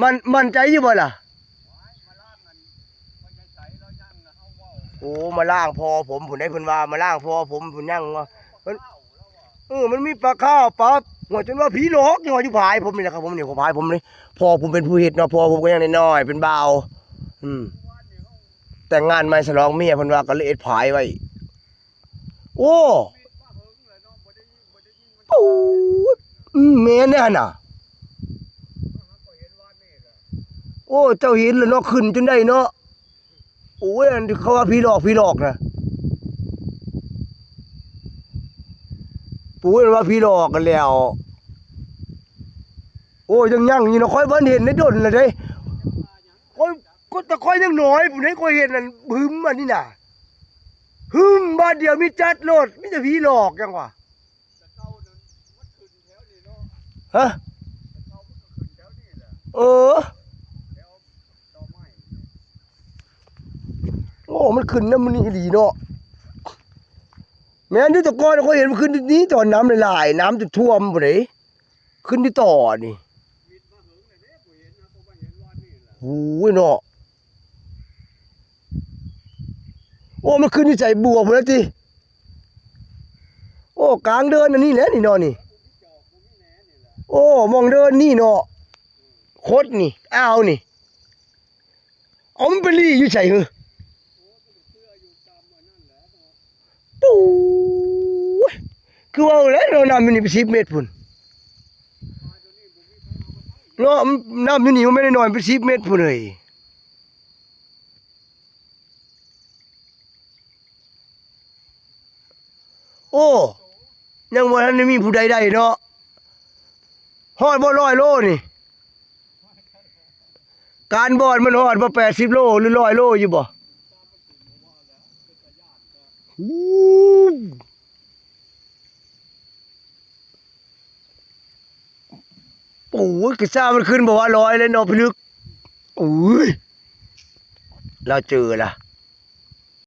มันใจอยู่บ่ล่ะโอ้มาล่างพอผมผุนได้เพิ่นว่ามาล่างพอผมผุนยังว่ามันมีปลาข้าวปลาหัวจนว่าผีหลอกหัวอยู่ผายผมนี่แหละครับผมนี่ผมผายผมนี่พอผมเป็นผู้เฮ็ดเนาะพอผมก็ยังน้อยๆเป็นบ่าวแต่งงานใหม่ฉลองเมียเพิ่นว่าก็เลยเอ็ดผายไว้โอ้ปู๊ดแม่นแน่น่ะโอ้เจ้าเห็นแล้วเนาะขึ้นจนได้เนาะโอ้ยอันที่เขาว่าผีหลอกนะปูว่าผีหลอกกันแล้วโอ้ยังอยู่เนาะค่อยบ่เห็นได้ดนเลยเด้ค่อยก็แต่ค่อยยังน้อยผมให้ค่อยเห็นนั่นหึมอันนี้น่ะหึมบาดเดียวมีจัดโลดมีแต่ผีหลอกจังวะฮะเออโอ้มันขึ้นน้ำมันนี่อีหลีเนาะแม่นอยู่แตะกอนค่อยเห็นมันขึ้นนี้ตอนน้ำหลายๆน้ำจะท่วมบ่ได้ขึ้นที่ต่อนี่โอ้ยเนาะโอ้มันขึ้นที่ใจบัวพุ่นแล้วติโอ้กลางเดินอันนี้แหละนี่เนาะนี่โอ้มองเดินนี่เนาะโคตรนี่อ้าวนี่เอามันไปรีอยู่ไสเหรอปู๊ยคือว่าแล้วเราน้ำอยู่นี่ไป10 เมตรพุ่นเนาะน้ำอยู่นี่มันไม่ได้น้อยไป10 เมตรพุ่นเลยโอ้ยังบ่ทันได้มีผู้ใดได้เนาะฮอดบ่100 โลนี่การบ่อนมันฮอดบ่80 โลหรือ100 โลอยู่บ่อู้โอ้ยกระซ่ามันขึ้นบ่ว่า100เลยเนาะพี่ลึกอุ้ยเราเจอละ